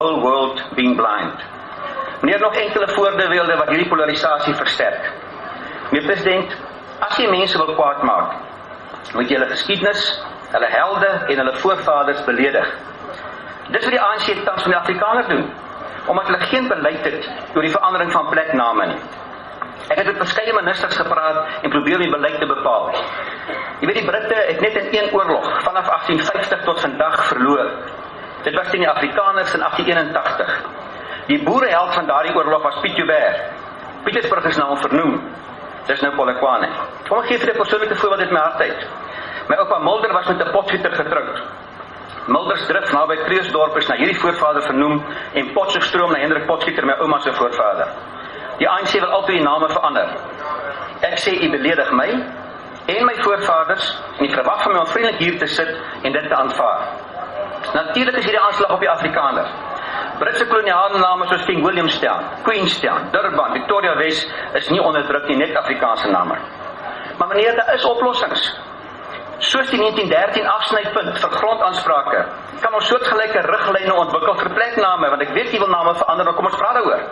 whole world being blind. Meneer, nog enkele voorbeelde wat hierdie polarisasie versterk. Meneer President, as jy mense wil kwaad maak, moet jy hulle geskiedenis, hulle helde en hulle voorvaders beledig. Dis wat die ANC tans van die Afrikaner doen, omdat hulle geen beleid het oor die verandering van plekname nie. Ek het met verskeie ministers gepraat en probeer die beleid te bepaal. Jy weet, die Britte het net in een oorlog vanaf 1850 tot vandag verloor. Dit was teen die Afrikaners in 1881. Die boereheld van daardie oorlog was Piet Joubert. Pietersburg is nou vernoem. Dis nou Polokwane. Kom ek gee vir 'n persoonlike voorbeeld uit my hart uit. My oupa Mulder was met 'n potgieter getroud. Muldersdrift naby Kreeusdorp is na hierdie voorvader vernoem en Potchefstroom na Hendrik Potgieter, my ouma se voorvader. Die ANC wil altyd die name verander. Ek sê, u beledig my en my voorvaders en ek verwag van my om vriendelik hier te sit en dit te aanvaar. Natuurlik is hierdie aanslag op die Afrikaner. Britse koloniale name soos King Williamstown, Queenstown, Durban, Victoria West is nie onderdruk nie, net Afrikaanse name. Maar meneer, daar is oplossings. Soos die 1913 afsnypunt vir grondaansprake, kan ons soortgelyke riglyne ontwikkel vir plekname, want ek weet jy wil name verander, maar kom ons praat daaroor.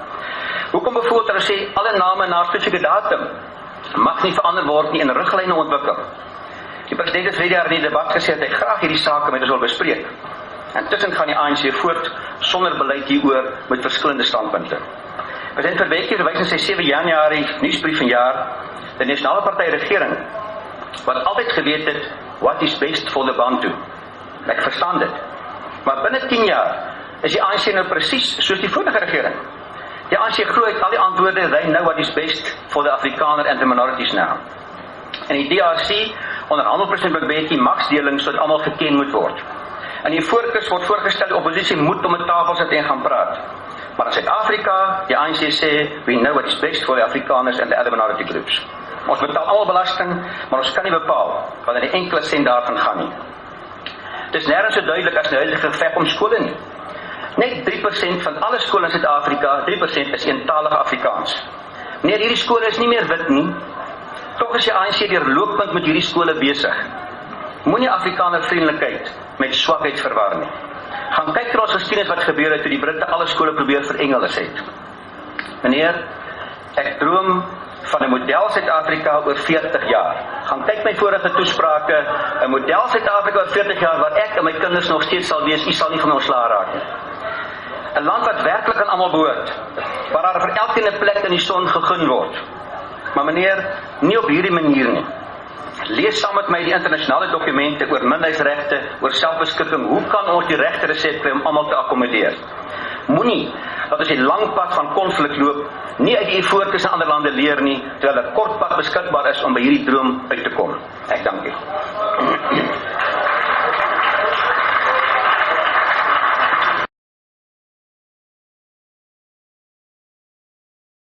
Hoekom bijvoorbeeld hulle sê, alle name na 'n spesifieke datum mag nie verander word nie en riglyne ontwikkel. Die president het verlede jaar in die debat gesê dat hy graag hierdie sake met ons wil bespreek. Intussen gaan die ANC voort sonder beleid hieroor met verskillende standpunte. President Verbeke verwys in sy 7 Januarie nuusbrief vanjaar die Nasionale Party regering wat altyd geweet het what is best for the Bantu. Ek verstaan dit. Maar binne 10 jaar is die ANC nou presies soos die vorige regering. Die ANC glo uit al die antwoorde, they know what is best for the Afrikaner and the minorities now. En die DRC onderhandel president Mbeki magsdeling sodat almal geken moet word. En die voorkeurs word voorgestel die oppositie moet om 'n tafel sit en gaan praat. Maar in Suid-Afrika, die ANC sê, we know what is best for the Afrikaners and the other minority groups. Ons betaal almal belasting, maar ons kan nie bepaal wat er nie enkele sent daarvan gaan nie. Dit is nergens so duidelik as die huidige geveg om skole nie. Net 3% van alle skole in Suid-Afrika, 3% is eentalige Afrikaans. Meneer, hierdie skole is nie meer wit nie. Tog is die ANC deurlopend met hierdie skole besig. Moenie Afrikaner vriendelikheid met swakheid verwar nie. Gaan kyk na ons geskiedenis wat gebeur het toe die Britte alle skole probeer verengels het. Meneer, ek droom van 'n model Suid-Afrika oor 40 jaar. Gaan kyk my vorige toesprake, 'n model Suid-Afrika oor 40 jaar waar ek en my kinders nog steeds sal wees, u sal nie van ons ontslae raak nie. 'n Land wat werklik aan almal behoort, waar daar vir elkeen 'n plek in die son gegee word. Maar meneer, nie op hierdie manier nie. Lees saam met my die internasionale dokumente oor minderheidsregte, oor selfbeskikking. Hoe kan ons die regte resept kry om almal te akkommodeer? Moenie dat ons die lang pad van konflik loop, nie uit die voorkeurs in ander lande leer nie, terwyl 'n kort pad beskikbaar is om by hierdie droom uit te kom. Ek dank u.